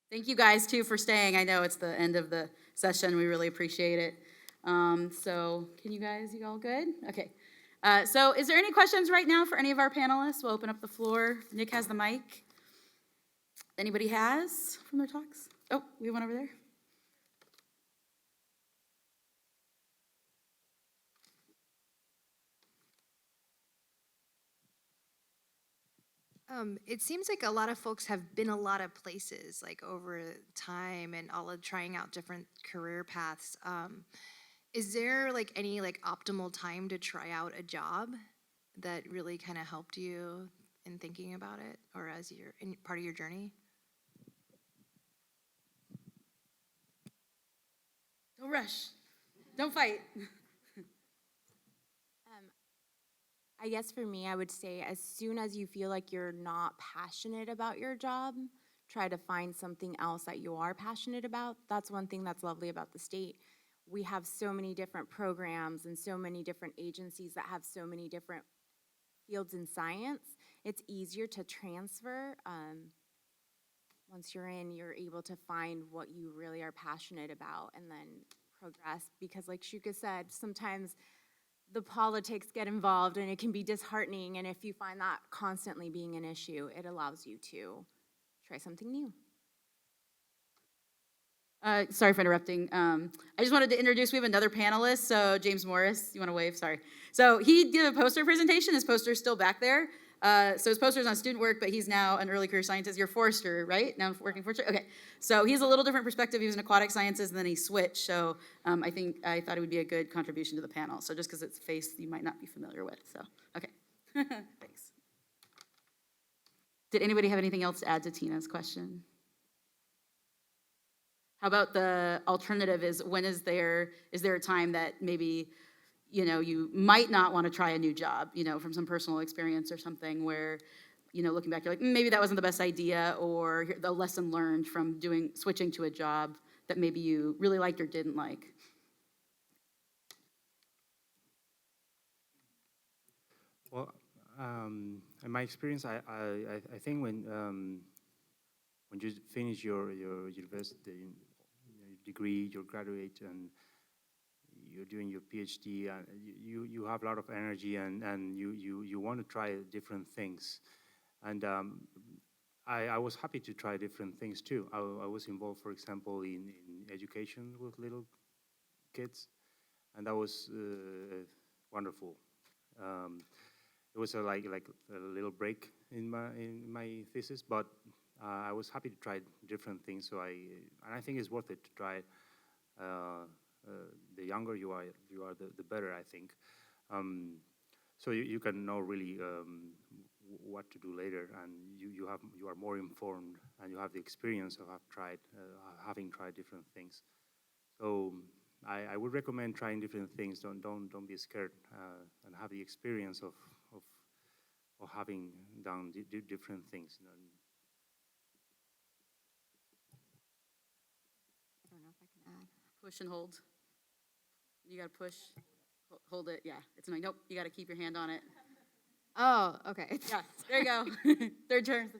Thank you guys too for staying. I know it's the end of the session. We really appreciate it. So can you all good? Okay. So is there any questions right now for any of our panelists? We'll open up the floor. Nick has the mic. Anybody has from their talks? Oh, we have one over there. It seems like a lot of folks have been a lot of places, like over time, and all of trying out different career paths. Is there like any like optimal time to try out a job that really kind of helped you in thinking about it, or as you're in part of your journey? Don't rush. Don't fight. I guess for me, I would say as soon as you feel like you're not passionate about your job, try to find something else that you are passionate about. That's one thing that's lovely about the state. We have so many different programs and so many different agencies that have so many different fields in science. It's easier to transfer. Once you're in, you're able to find what you really are passionate about and then progress. Because like Shuka said, sometimes the politics get involved and it can be disheartening. And if you find that constantly being an issue, it allows you to try something new. Sorry for interrupting. I just wanted to introduce, we have another panelist. So James Morris, you want to wave? Sorry. So he did a poster presentation. His poster's still back there. So his poster's on student work, but he's now an early career scientist. You're Forster, right? Now working Forster? Okay. So he has a little different perspective. He was in aquatic sciences and then he switched. So I thought it would be a good contribution to the panel. So just because it's a face you might not be familiar with. So, okay. Thanks. Did anybody have anything else to add to Tina's question? How about the alternative is is there a time that maybe, you might not want to try a new job, from some personal experience or something where, looking back, you're like, maybe that wasn't the best idea, or the lesson learned from switching to a job that maybe you really liked or didn't like? Well, in my experience, I think when you finish your university degree, you graduate, and you're doing your PhD, and you have a lot of energy, and you want to try different things. And I was happy to try different things too. I was involved, for example, in education with little kids, and that was wonderful. It was like a little break in my thesis, but I was happy to try different things. So I think it's worth it to try. The younger you are, the better, I think. So you can know really what to do later, and you are more informed, and you have the experience of having tried different things. So I would recommend trying different things. Don't be scared, and have the experience of having done different things. I don't know if I can add. Push and hold. You got to push, hold it. Yeah, it's annoying. Nope, you got to keep your hand on it. Oh, okay. Yeah, there you go. Third turn.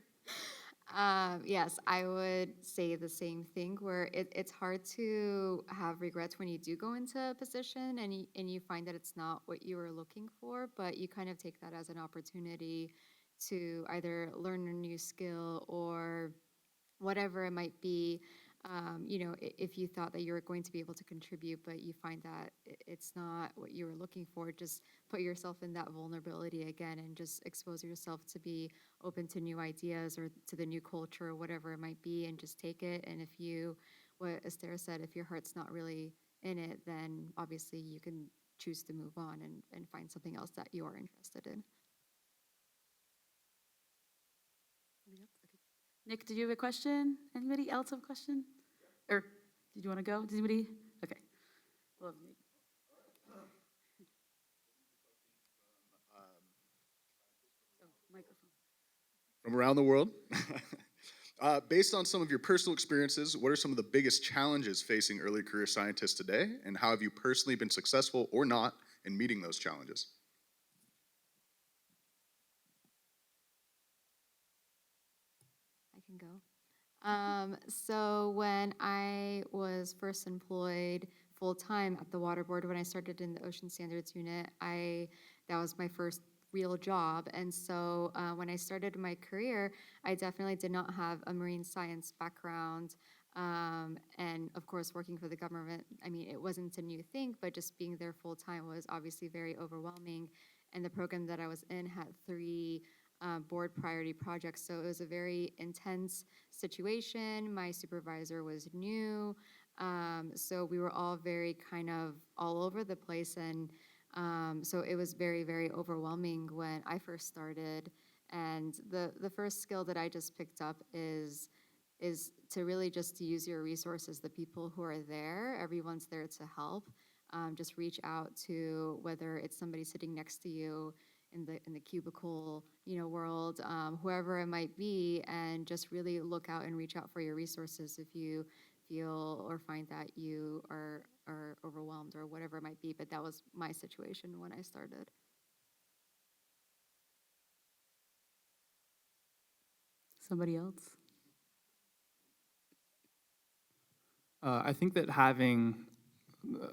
Yes, I would say the same thing where it's hard to have regrets when you do go into a position and you find that it's not what you were looking for, but you kind of take that as an opportunity to either learn a new skill or whatever it might be. If you thought that you were going to be able to contribute, but you find that it's not what you were looking for, just put yourself in that vulnerability again and just expose yourself to be open to new ideas or to the new culture or whatever it might be, and just take it. And if what Esther said, if your heart's not really in it, then obviously you can choose to move on and find something else that you are interested in. Nick, did you have a question? Anybody else have a question? Or did you want to go? Did anybody? Okay. Well, microphone. From around the world. Based on some of your personal experiences, what are some of the biggest challenges facing early career scientists today, and how have you personally been successful or not in meeting those challenges? I can go. So when I was first employed full-time at the Water Board, when I started in the Ocean Standards Unit, that was my first real job. And so when I started my career, I definitely did not have a marine science background. And of course, working for the government, I mean, it wasn't a new thing, but just being there full-time was obviously very overwhelming. And the program that I was in had three board priority projects, so it was a very intense situation. My supervisor was new, so we were all very kind of all over the place, and so it was very, very overwhelming when I first started. And the first skill that I just picked up is to really just use your resources, the people who are there. Everyone's there to help. Just reach out to, whether it's somebody sitting next to you in the cubicle, world, whoever it might be, and just really look out and reach out for your resources if you feel or find that you are overwhelmed or whatever it might be. But that was my situation when I started. Somebody else? I think that having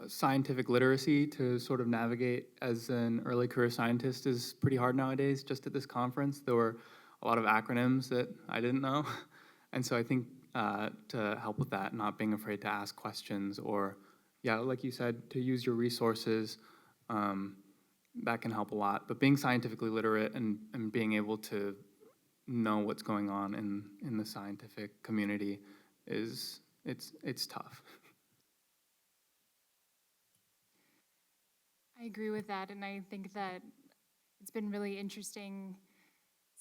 scientific literacy to sort of navigate as an early career scientist is pretty hard nowadays. Just at this conference, there were a lot of acronyms that I didn't know. And so I think to help with that, not being afraid to ask questions or, yeah, like you said, to use your resources, that can help a lot. But being scientifically literate and being able to know what's going on in the scientific community it's tough. I agree with that, and I think that it's been really interesting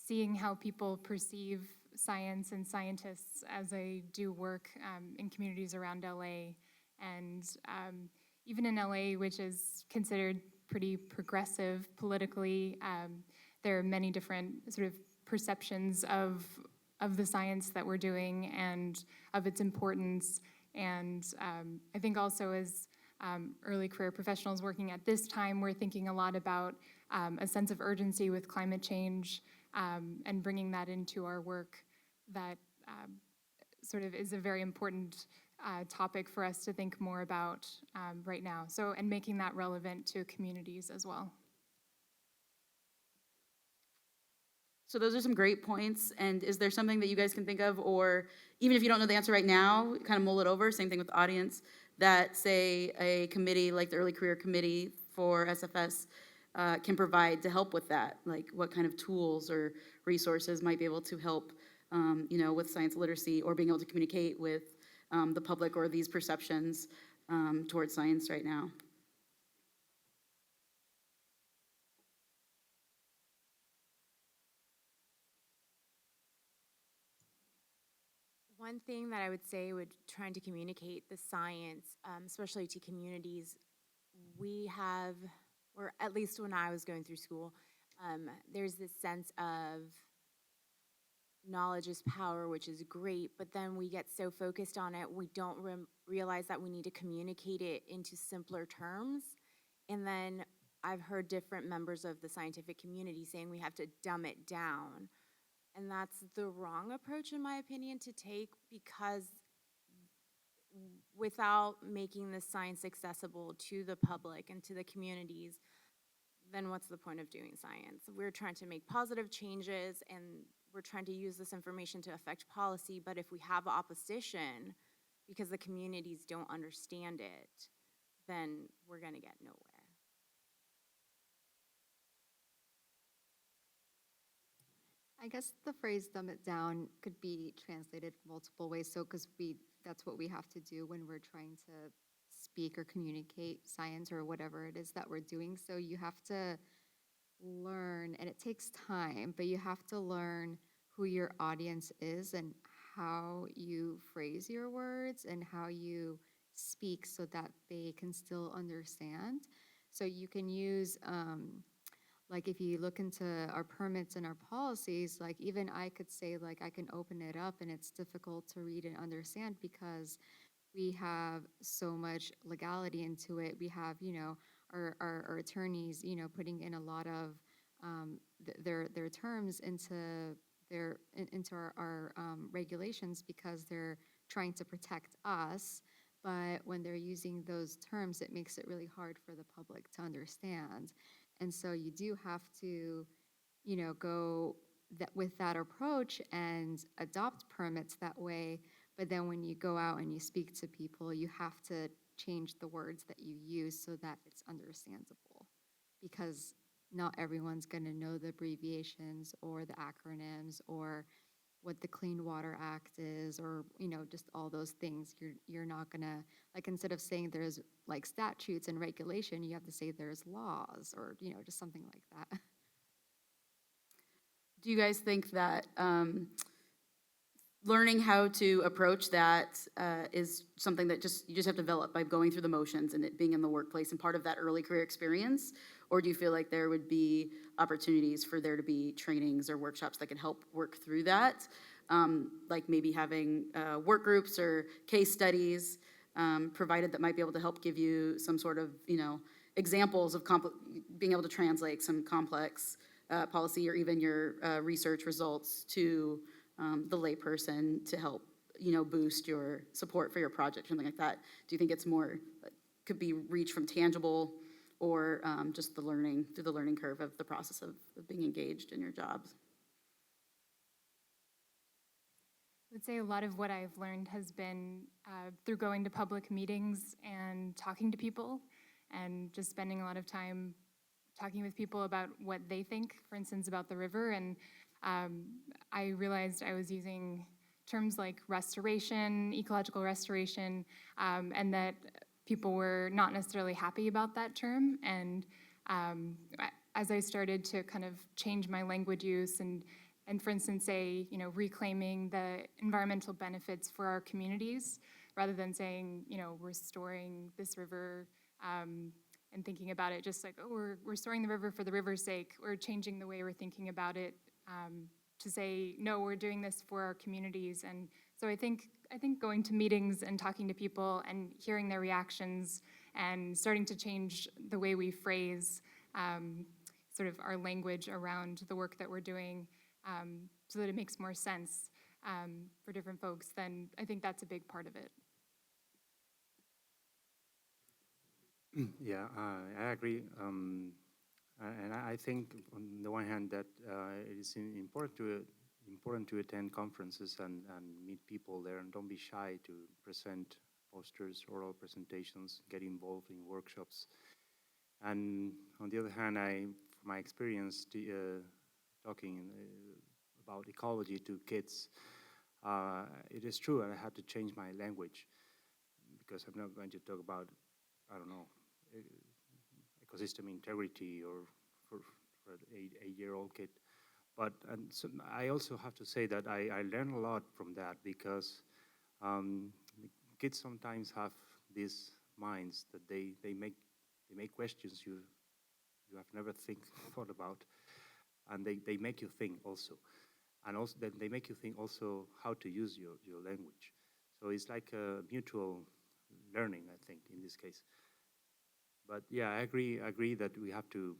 seeing how people perceive science and scientists as I do work in communities around LA. And even in LA, which is considered pretty progressive politically, there are many different sort of perceptions of the science that we're doing and of its importance. And I think also as early career professionals working at this time, we're thinking a lot about a sense of urgency with climate change and bringing that into our work. That sort of is a very important topic for us to think more about right now. So, and making that relevant to communities as well. So those are some great points. And is there something that you guys can think of, or even if you don't know the answer right now, kind of mull it over, same thing with the audience, that say a committee like the Early Career Committee for SFS can provide to help with that? Like what kind of tools or resources might be able to help, with science literacy or being able to communicate with the public or these perceptions towards science right now? One thing that I would say would trying to communicate the science, especially to communities, we have, or at least when I was going through school, there's this sense of knowledge is power, which is great, but then we get so focused on it, we don't realize that we need to communicate it into simpler terms. And then I've heard different members of the scientific community saying we have to dumb it down. And that's the wrong approach, in my opinion, to take, because without making the science accessible to the public and to the communities, then what's the point of doing science? We're trying to make positive changes and we're trying to use this information to affect policy, but if we have opposition because the communities don't understand it, then we're gonna get nowhere. I guess the phrase "dumb it down" could be translated multiple ways. So, because that's what we have to do when we're trying to speak or communicate science or whatever it is that we're doing. So you have to learn, and it takes time, but you have to learn who your audience is and how you phrase your words and how you speak so that they can still understand. So you can use, like if you look into our permits and our policies, like even I could say, like I can open it up and it's difficult to read and understand because we have so much legality into it. We have, our attorneys, putting in a lot of their terms into into our regulations because they're trying to protect us. But when they're using those terms, it makes it really hard for the public to understand. And so you do have to, go with that approach and adopt permits that way. But then when you go out and you speak to people, you have to change the words that you use so that it's understandable. Because not everyone's going to know the abbreviations or the acronyms or what the Clean Water Act is, or just all those things. You're not gonna, like, instead of saying there's like statutes and regulation, you have to say there's laws, or just something like that. Do you guys think that learning how to approach that is something that you just have to develop by going through the motions and it being in the workplace and part of that early career experience? Or do you feel like there would be opportunities for there to be trainings or workshops that could help work through that? Like maybe having work groups or case studies provided that might be able to help give you some sort of, examples of being able to translate some complex policy or even your research results to the layperson to help, boost your support for your project, something like that. Do you think it's more, could be reached from tangible or just through the learning curve of the process of being engaged in your jobs? I would say a lot of what I've learned has been through going to public meetings and talking to people and just spending a lot of time talking with people about what they think, for instance, about the river. And I realized I was using terms like restoration, ecological restoration, and that people were not necessarily happy about that term. And as I started to kind of change my language use and for instance, say, reclaiming the environmental benefits for our communities, rather than saying, restoring this river and thinking about it just like, oh, we're restoring the river for the river's sake. We're changing the way we're thinking about it to say, no, we're doing this for our communities. And so I think going to meetings and talking to people and hearing their reactions and starting to change the way we phrase sort of our language around the work that we're doing so that it makes more sense for different folks, then I think that's a big part of it. Yeah, I agree. And I think on the one hand that it is important to attend conferences and meet people there, and don't be shy to present posters, oral presentations, get involved in workshops. And on the other hand, from my experience talking about ecology to kids, it is true I had to change my language because I'm not going to talk about, I don't know, ecosystem integrity or for an 8-year-old kid. But so I also have to say that I learned a lot from that because kids sometimes have these minds that they make questions you have never thought about, and they make you think also. And also they make you think also how to use your language. So it's like a mutual learning, I think, in this case. But yeah, I agree that we have to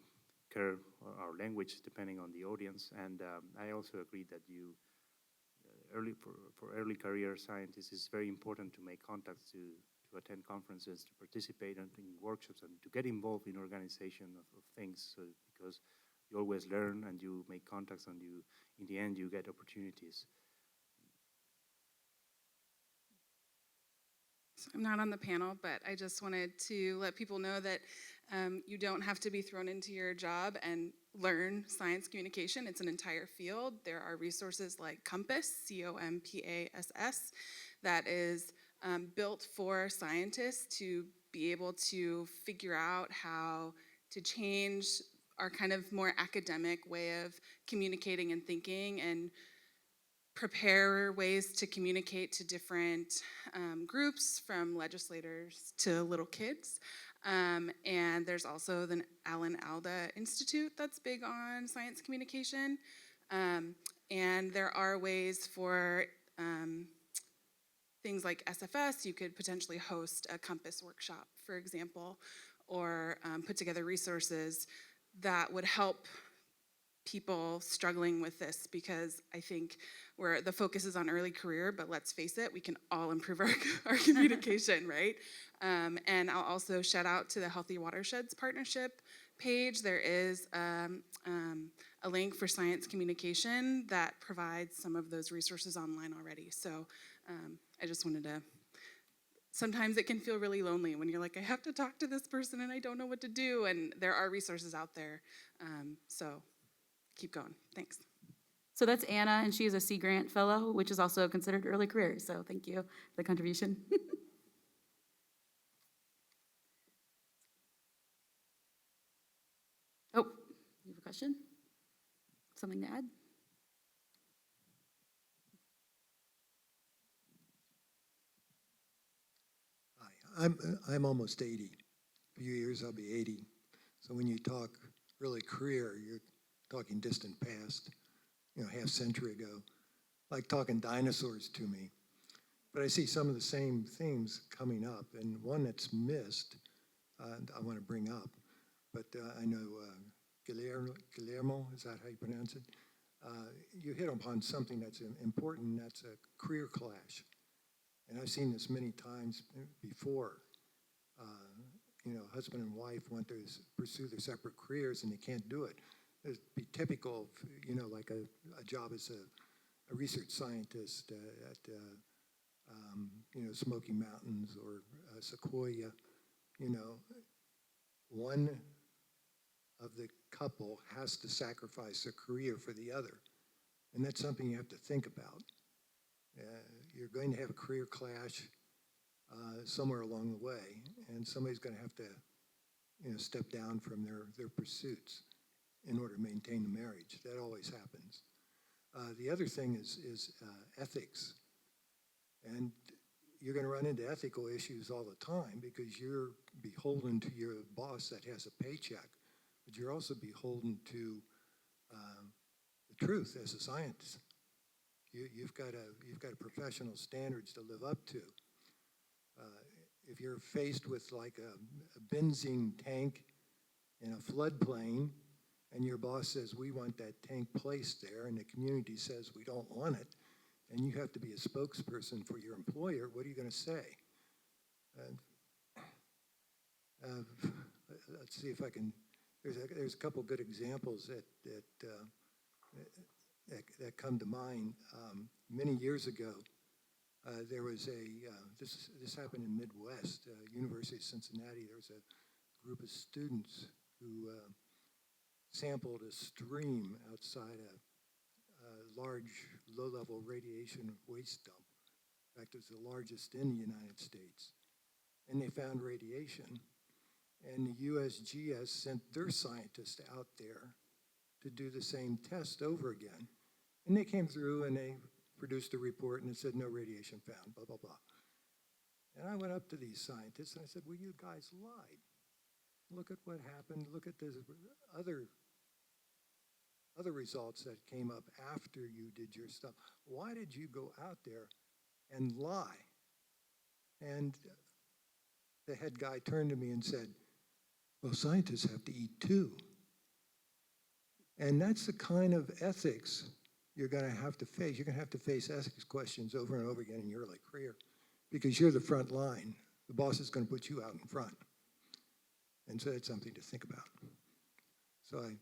care our language depending on the audience, and I also agree that for early career scientists, it's very important to make contacts, to attend conferences, to participate in workshops, and to get involved in organization of things, because you always learn and you make contacts, and in the end you get opportunities. So I'm not on the panel, but I just wanted to let people know that you don't have to be thrown into your job and learn science communication. It's an entire field. There are resources like Compass, COMPASS, that is built for scientists to be able to figure out how to change our kind of more academic way of communicating and thinking, and prepare ways to communicate to different groups, from legislators to little kids. And there's also the Alan Alda Institute that's big on science communication. And there are ways for things like SFS. You could potentially host a Compass workshop, for example, or put together resources that would help people struggling with this, because I think where the focus is on early career, but let's face it, we can all improve our communication, right? And I'll also shout out to the Healthy Watersheds Partnership page. There is a link for science communication that provides some of those resources online already. So I just wanted to, sometimes it can feel really lonely when you're like, I have to talk to this person and I don't know what to do. And there are resources out there. So keep going. Thanks. So that's Anna, and she is a Sea Grant Fellow, which is also considered early career. So thank you for the contribution. Oh, you have a question? Something to add? Hi, I'm almost 80. A few years I'll be 80. So when you talk early career, you're talking distant past, half century ago, like talking dinosaurs to me. But I see some of the same themes coming up, and one that's missed, I want to bring up. But I know Guillermo, is that how you pronounce it? You hit upon something that's important, that's a career clash. And I've seen this many times before. Husband and wife want to pursue their separate careers and they can't do it. It'd be typical of, like a job as a research scientist at Smoky Mountains or Sequoia. One of the couple has to sacrifice a career for the other. And that's something you have to think about. You're going to have a career clash somewhere along the way, and somebody's going to have to, step down from their pursuits in order to maintain the marriage. That always happens. The other thing is ethics, and you're going to run into ethical issues all the time because you're beholden to your boss that has a paycheck, but you're also beholden to the truth as a scientist. You've got professional standards to live up to. If you're faced with like a benzene tank in a floodplain, and your boss says, we want that tank placed there, and the community says, we don't want it, and you have to be a spokesperson for your employer, what are you going to say? Let's see if I can, there's a couple good examples that come to mind. Many years ago, there was this happened in Midwest, University of Cincinnati. There was a group of students who sampled a stream outside a large low-level radiation waste dump. In fact, it was the largest in the United States. And they found radiation. And the USGS sent their scientists out there to do the same test over again. And they came through and they produced a report and it said no radiation found, blah, blah, blah. And I went up to these scientists and I said, well, you guys lied. Look at what happened. Look at this other results that came up after you did your stuff. Why did you go out there and lie? And the head guy turned to me and said, well, scientists have to eat too. And that's the kind of ethics you're going to have to face. You're going to have to face ethics questions over and over again in your early career because you're the front line. The boss is going to put you out in front. And so that's something to think about. So I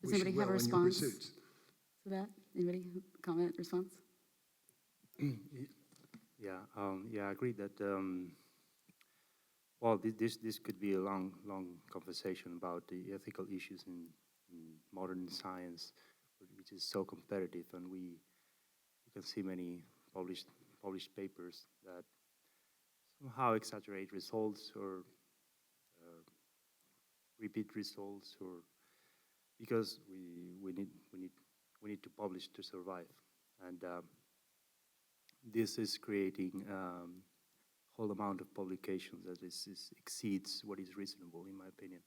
Does wish anybody you have well a in your response pursuits. to that? Anybody comment, response? Yeah, I agree that, well, this could be a long conversation about the ethical issues in modern science, which is so competitive, and you can see many published papers that somehow exaggerate results or repeat results, or because we need to publish to survive, and this is creating whole amount of publications that exceeds what is reasonable, in my opinion.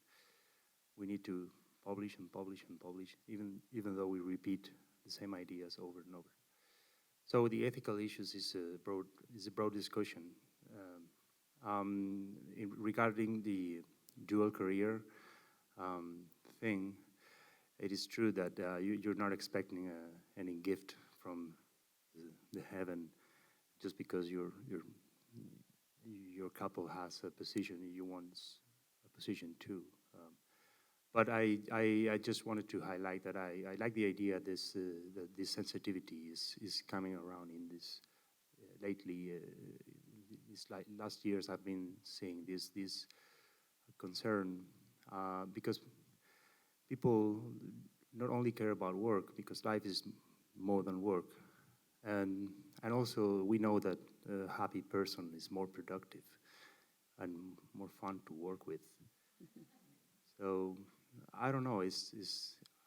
We need to publish and publish and publish, even though we repeat the same ideas over and over. So the ethical issues is a broad discussion. Regarding the dual career thing, it is true that you're not expecting any gift from the heaven just because your couple has a position, you want a position too. But I just wanted to highlight that I like the idea that this sensitivity is coming around in this lately. These last years I've been seeing this concern because people not only care about work, because life is more than work, and also we know that a happy person is more productive and more fun to work with. So I don't know.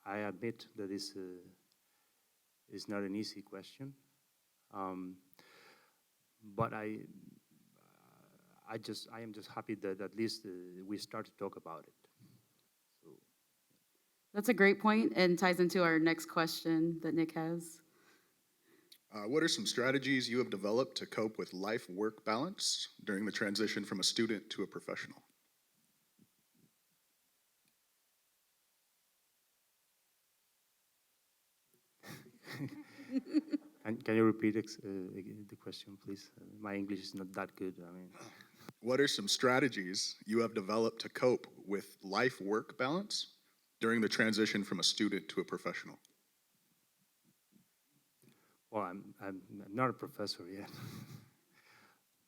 I admit that it's not an easy question, but I am just happy that at least we start to talk about it. So That's a great point and ties into our next question that Nick has. What are some strategies you have developed to cope with life-work balance during the transition from a student to a professional? can you repeat the question, please? My English is not that good. I mean, What are some strategies you have developed to cope with life-work balance during the transition from a student to a professional? well, I'm not a professor yet.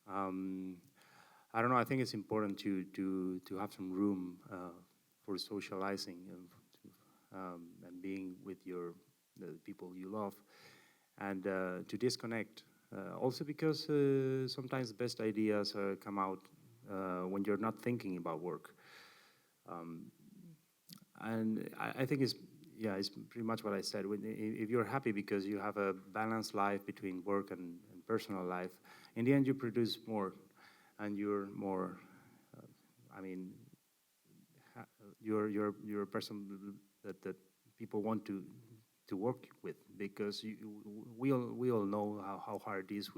I don't know. I think it's important to have some room for socializing and being with the people you love, and to disconnect. Also because sometimes the best ideas come out when you're not thinking about work. And I think it's pretty much what I said. If you're happy because you have a balanced life between work and personal life, in the end you produce more, and you're more. You're a person that people want to work with, because we all know how hard it is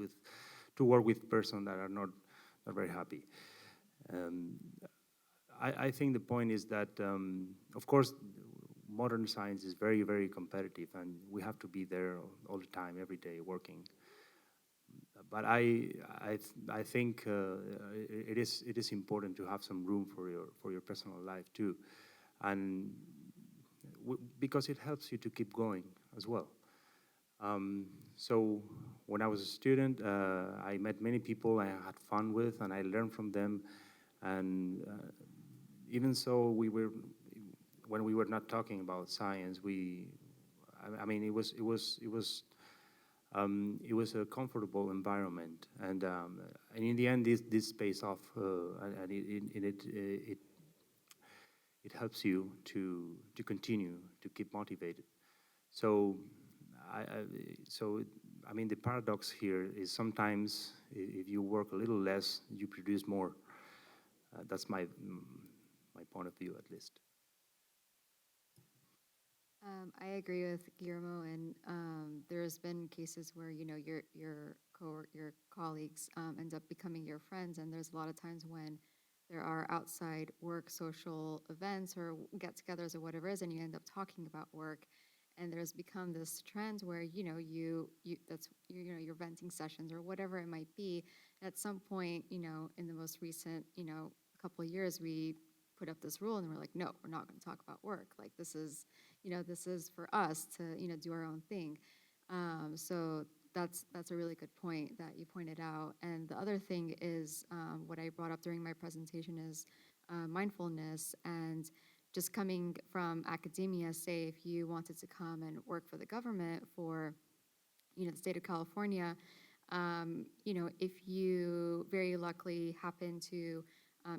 to work with person that are not very happy. I think the point is that, of course, modern science is very, very competitive, and we have to be there all the time, every day, working. But I think it is important to have some room for your personal life too, and because it helps you to keep going as well. So when I was a student, I met many people I had fun with, and I learned from them. And even so, when we were not talking about science, it was a comfortable environment, and in the end, this pays off, and it helps you to continue to keep motivated. So, the paradox here is sometimes if you work a little less, you produce more. That's my point of view, at least. I agree with Guillermo, and there's been cases where your colleagues end up becoming your friends, and there's a lot of times when there are outside work social events or get-togethers or whatever it is, and you end up talking about work, and there's become this trend where your venting sessions or whatever it might be. At some point, in the most recent couple of years, we put up this rule, and we're like, no, we're not going to talk about work. Like, this is for us to do our own thing. So that's a really good point that you pointed out. And the other thing is what I brought up during my presentation is mindfulness. And just coming from academia, say if you wanted to come and work for the government for the state of California, if you very luckily happen to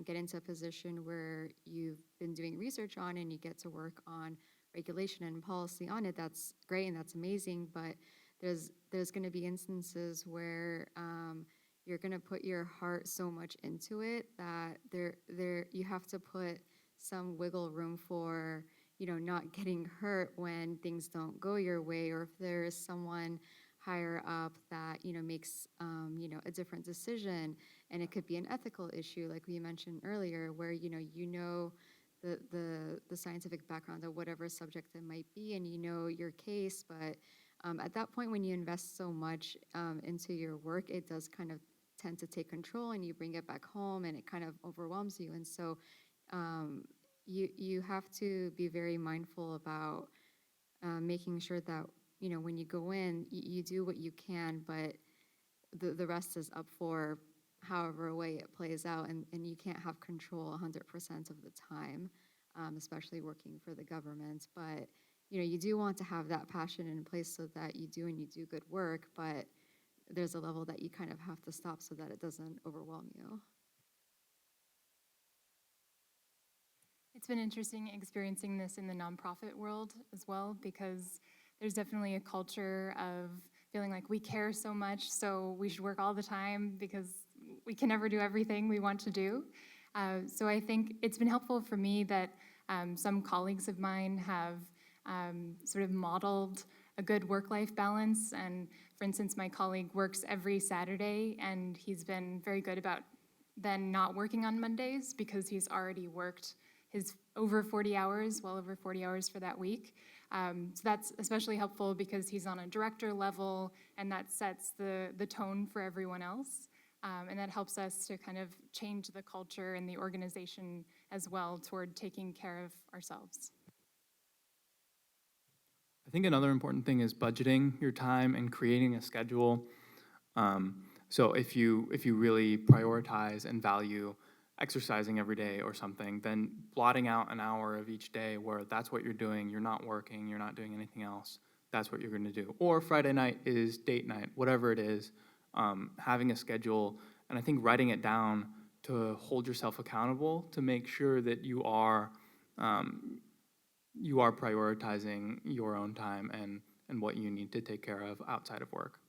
get into a position where you've been doing research on and you get to work on regulation and policy on it, that's great and that's amazing. But there's going to be instances where you're going to put your heart so much into it that you have to put some wiggle room for not getting hurt when things don't go your way, or if there is someone higher up that makes a different decision, and it could be an ethical issue like we mentioned earlier, where the scientific background of whatever subject it might be, and you know your case, but at that point when you invest so much into your work, it does kind of tend to take control, and you bring it back home, and it kind of overwhelms you. And so you have to be very mindful about making sure that, you know, when you go in, you do what you can, but the rest is up for however way it plays out, and you can't have control 100% of the time, especially working for the government. But, you know, you do want to have that passion in place so that you do good work, but there's a level that you kind of have to stop so that it doesn't overwhelm you. It's been interesting experiencing this in the nonprofit world as well, because there's definitely a culture of feeling like we care so much, so we should work all the time because we can never do everything we want to do. So I think it's been helpful for me that some colleagues of mine have sort of modeled a good work-life balance. And for instance, my colleague works every Saturday, and he's been very good about then not working on Mondays because he's already worked his over 40 hours, well over 40 hours for that week. So that's especially helpful because he's on a director level, and that sets the tone for everyone else. And that helps us to kind of change the culture and the organization as well toward taking care of ourselves. I think another important thing is budgeting your time and creating a schedule. So if you really prioritize and value exercising every day or something, then blotting out an hour of each day where that's what you're doing, you're not working, you're not doing anything else, that's what you're going to do. Or Friday night is date night, whatever it is, having a schedule, and I think writing it down to hold yourself accountable to make sure that you are prioritizing your own time and what you need to take care of outside of work.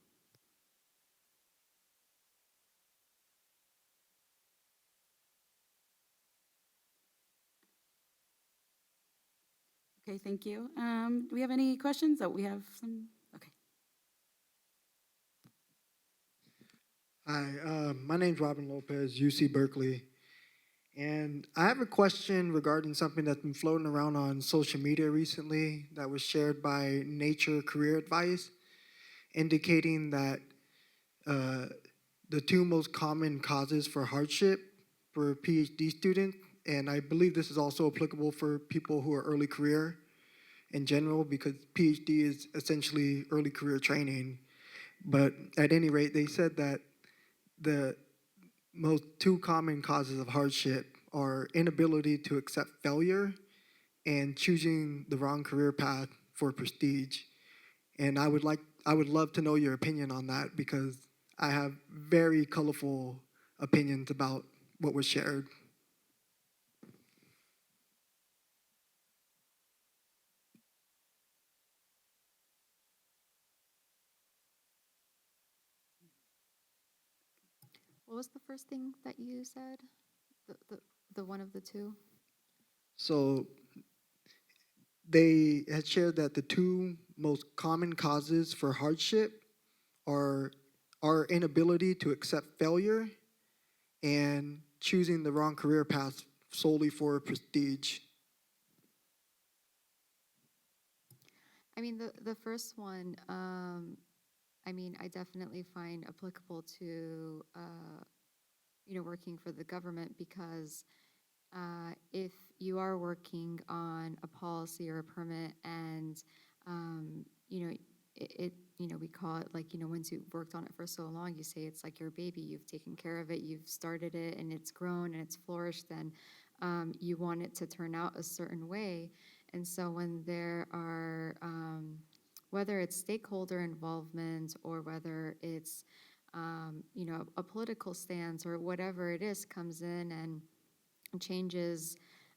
Okay, thank you. Do we have any questions? Oh, we have some. Okay. Hi, my name's Robin Lopez, UC Berkeley. And I have a question regarding something that's been floating around on social media recently that was shared by Nature Career Advice, indicating that the two most common causes for hardship for PhD students, and I believe this is also applicable for people who are early career in general, because PhD is essentially early career training. But at any rate, they said that the most two common causes of hardship are inability to accept failure and choosing the wrong career path for prestige. And I would love to know your opinion on that, because I have very colorful opinions about what was shared. What was the first thing that you said? The one of the two? So they had shared that the two most common causes for hardship are our inability to accept failure and choosing the wrong career path solely for prestige. I mean, the first one, I mean, I definitely find applicable to, you know, working for the government, because if you are working on a policy or a permit and, you know, you know, we call it like, you know, once you've worked on it for so long, you say it's like your baby, you've taken care of it, you've started it, and it's grown and it's flourished, then you want it to turn out a certain way. And so when there are, whether it's stakeholder involvement or whether it's, you know, a political stance or whatever it is comes in and changes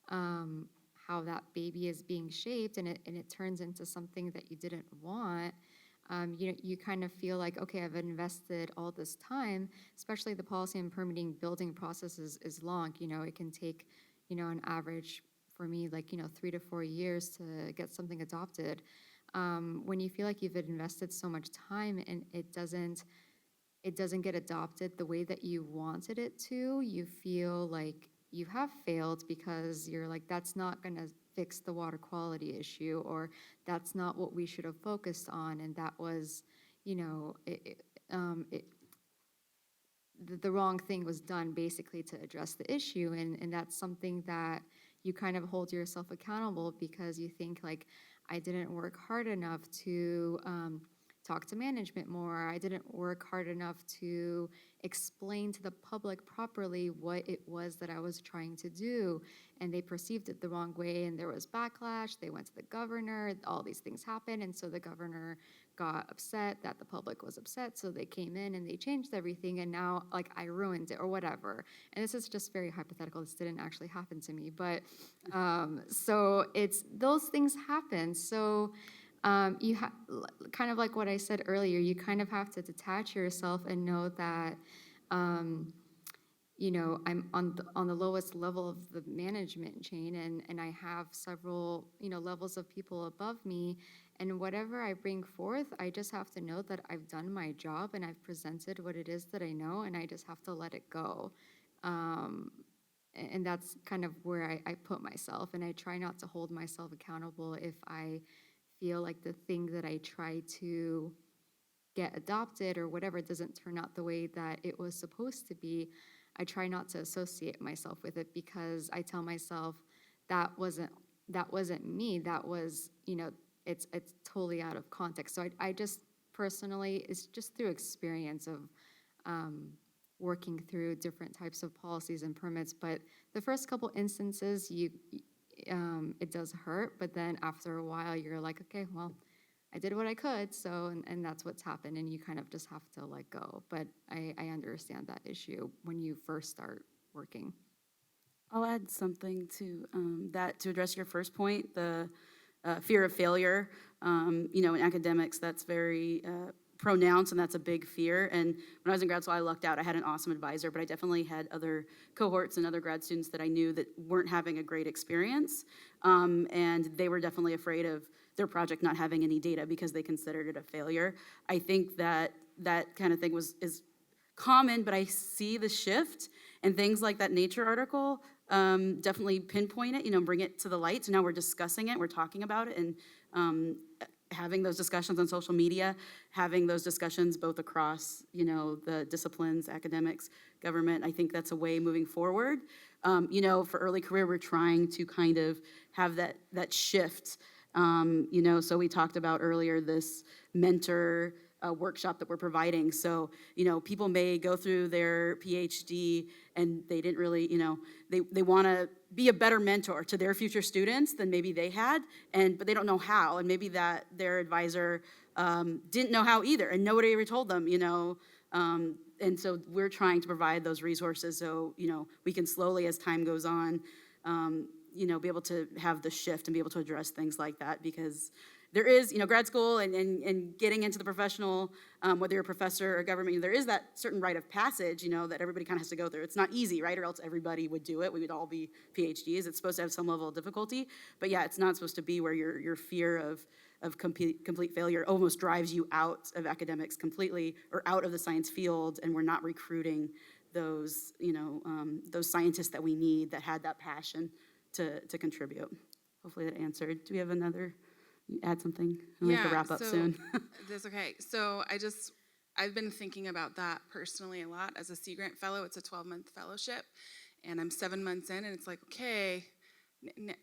how that baby is being shaped, and it turns into something that you didn't want, you kind of feel like, okay, I've invested all this time, especially the policy and permitting building process is long. You know, it can take, you know, an average for me, like, you know, 3 to 4 years to get something adopted. When you feel like you've invested so much time and it doesn't get adopted the way that you wanted it to, you feel like you have failed because you're like, that's not going to fix the water quality issue, or that's not what we should have focused on. And that was, you know, the wrong thing was done basically to address the issue. And that's something that you kind of hold yourself accountable, because you think like, I didn't work hard enough to talk to management more. I didn't work hard enough to explain to the public properly what it was that I was trying to do. And they perceived it the wrong way, and there was backlash. They went to the governor, all these things happened. And so the governor got upset that the public was upset. So they came in and they changed everything. And now like I ruined it or whatever. And this is just very hypothetical. This didn't actually happen to me, but so it's, those things happen. So you kind of like what I said earlier, you kind of have to detach yourself and know that, you know, I'm on the lowest level of the management chain, and I have several, you know, levels of people above me, and whatever I bring forth, I just have to know that I've done my job and I've presented what it is that I know, and I just have to let it go. And that's kind of where I put myself, and I try not to hold myself accountable if I feel like the thing that I try to get adopted or whatever doesn't turn out the way that it was supposed to be. I try not to associate myself with it, because I tell myself that wasn't me. That was, you know, it's totally out of context. So I just personally, it's just through experience of working through different types of policies and permits. But the first couple instances, it does hurt, but then after a while, you're like, okay, well, I did what I could, so, and that's what's happened, and you kind of just have to let go. But I understand that issue when you first start working. I'll add something to that to address your first point, the fear of failure. You know, in academics, that's very pronounced, and that's a big fear. And when I was in grad school, I lucked out. I had an awesome advisor, but I definitely had other cohorts and other grad students that I knew that weren't having a great experience. And they were definitely afraid of their project not having any data because they considered it a failure. I think that that kind of thing is common, but I see the shift, and things like that Nature article definitely pinpoint it, you know, bring it to the light. So now we're discussing it, we're talking about it, and having those discussions on social media, having those discussions both across, you know, the disciplines, academics, government. I think that's a way moving forward. You know, for early career, we're trying to kind of have that shift. You know, so we talked about earlier this mentor workshop that we're providing. So, you know, people may go through their PhD and they didn't really, you know, they want to be a better mentor to their future students than maybe they had, but they don't know how, and maybe that their advisor didn't know how either, and nobody ever told them, you know. And so we're trying to provide those resources so, you know, we can slowly, as time goes on, you know, be able to have the shift and be able to address things like that, because there is, you know, grad school and getting into the professional, whether you're a professor or government, there is that certain rite of passage, you know, that everybody kind of has to go through. It's not easy, right? Or else everybody would do it. We would all be PhDs. It's supposed to have some level of difficulty, but yeah, it's not supposed to be where your fear of complete failure almost drives you out of academics completely, or out of the science field, and we're not recruiting those, you know, those scientists that we need that had that passion to contribute. Hopefully that answered. Do we have another? Add something? We have to wrap up soon. That's okay. So I've been thinking about that personally a lot. As a Sea Grant Fellow, it's a 12-month fellowship, and I'm 7 months in, and it's like, okay,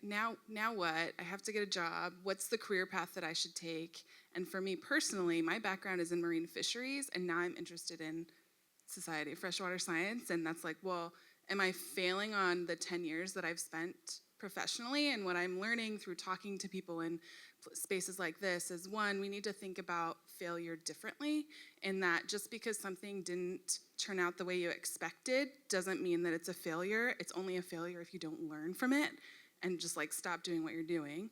now what? I have to get a job. What's the career path that I should take? And for me personally, my background is in marine fisheries, and now I'm interested in Society of Freshwater Science, and that's like, well, am I failing on the 10 years that I've spent professionally? And what I'm learning through talking to people in spaces like this is, one, we need to think about failure differently, in that just because something didn't turn out the way you expected doesn't mean that it's a failure. It's only a failure if you don't learn from it and just like stop doing what you're doing.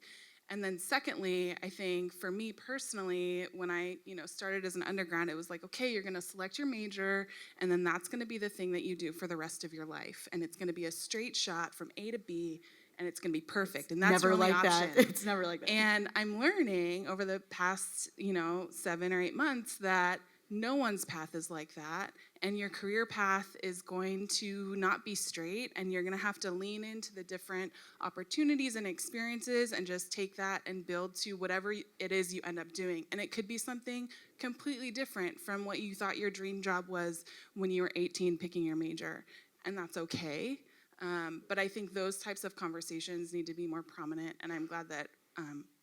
And then secondly, I think for me personally, when I, you know, started as an undergrad, it was like, okay, you're going to select your major, and then that's going to be the thing that you do for the rest of your life, and it's going to be a straight shot from A to B, and it's going to be perfect, and that's Never your only like option. that. It's never like that. And I'm learning over the past, you know, 7 or 8 months that no one's path is like that, and your career path is going to not be straight, and you're going to have to lean into the different opportunities and experiences and just take that and build to whatever it is you end up doing. And it could be something completely different from what you thought your dream job was when you were 18 picking your major, and that's okay. But I think those types of conversations need to be more prominent, and I'm glad that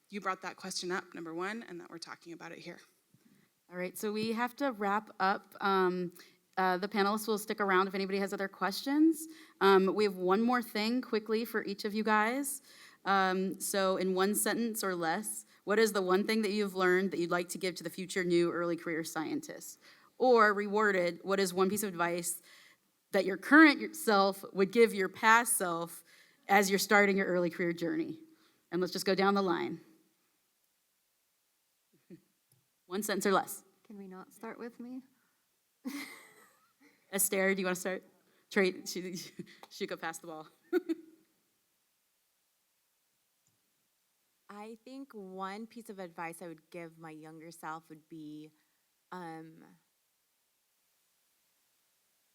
you brought that question up, number one, and that we're talking about it here. All right, so we have to wrap up. The panelists will stick around if anybody has other questions. We have one more thing quickly for each of you guys. So in one sentence or less, what is the one thing that you've learned that you'd like to give to the future new early career scientists? Or rewarded, what is one piece of advice that your current self would give your past self as you're starting your early career journey? And let's just go down the line. One sentence or less. Can we not start with me? Esther, do you want to start? Shuka passed the ball. I think one piece of advice I would give my younger self would be,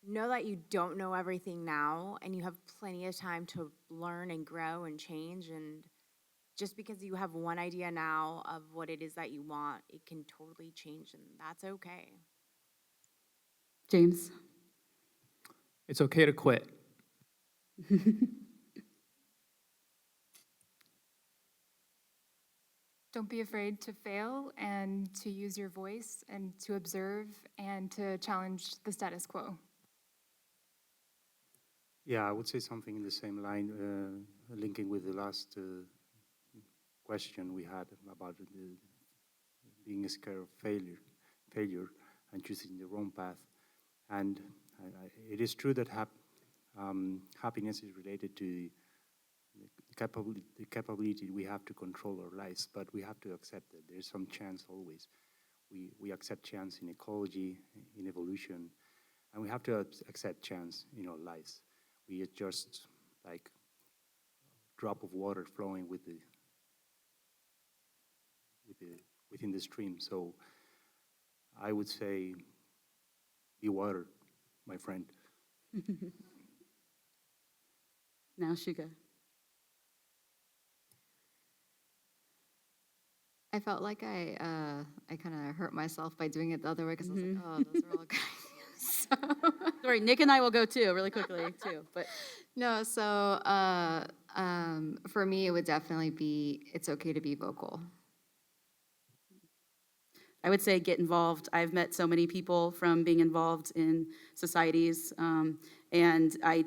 know that you don't know everything now, and you have plenty of time to learn and grow and change, and just because you have one idea now of what it is that you want, it can totally change, and that's okay. James. It's okay to quit. Don't be afraid to fail and to use your voice and to observe and to challenge the status quo. Yeah, I would say something in the same line, linking with the last question we had about being scared of failure and choosing the wrong path. And it is true that happiness is related to the capability we have to control our lives, but we have to accept that there's some chance always. We accept chance in ecology, in evolution, and we have to accept chance in our lives. We are just like a drop of water flowing within the stream. So I would say, be water, my friend. Now, Shuka. I felt like I kind of hurt myself by doing it the other way because I was like, oh, those are all good ideas. Sorry, Nick and I will go too, really quickly too. But No, so for me, it would definitely be, it's okay to be vocal. I would say get involved. I've met so many people from being involved in societies, and I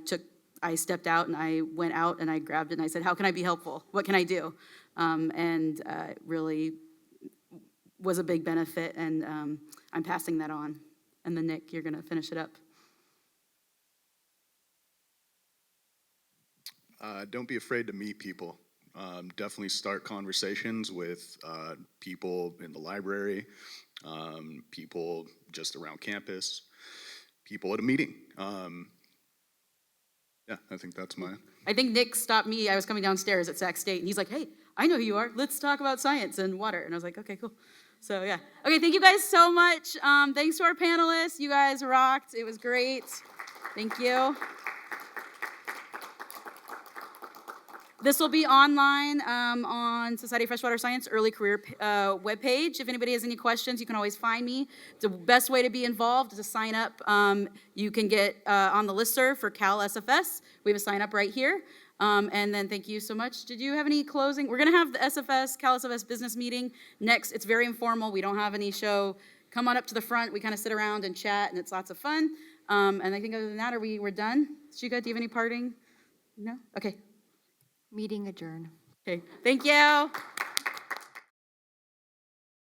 stepped out and I went out and I grabbed it and I said, how can I be helpful? What can I do? And really was a big benefit, and I'm passing that on. And then Nick, you're gonna finish it up. Don't be afraid to meet people. Definitely start conversations with people in the library, people just around campus, people at a meeting. Yeah, I think that's mine. I think Nick stopped me. I was coming downstairs at Sac State, and he's like, hey, I know who you are. Let's talk about science and water. And I was like, okay, cool. So, yeah. Okay, thank you guys so much. Thanks to our panelists. You guys rocked. It was great. Thank you. This will be online on Society of Freshwater Science Early Career webpage. If anybody has any questions, you can always find me. The best way to be involved is to sign up. You can get on the listserv for Cal-SFS. We have a sign up right here. And then thank you so much. Did you have any closing? We're going to have the SFS, Cal-SFS business meeting next. It's very informal. We don't have any show. Come on up to the front. We kind of sit around and chat, and it's lots of fun. And I think other than that, we're done? Shuka, do you have any parting? No? Okay. Meeting adjourned. Okay, thank you.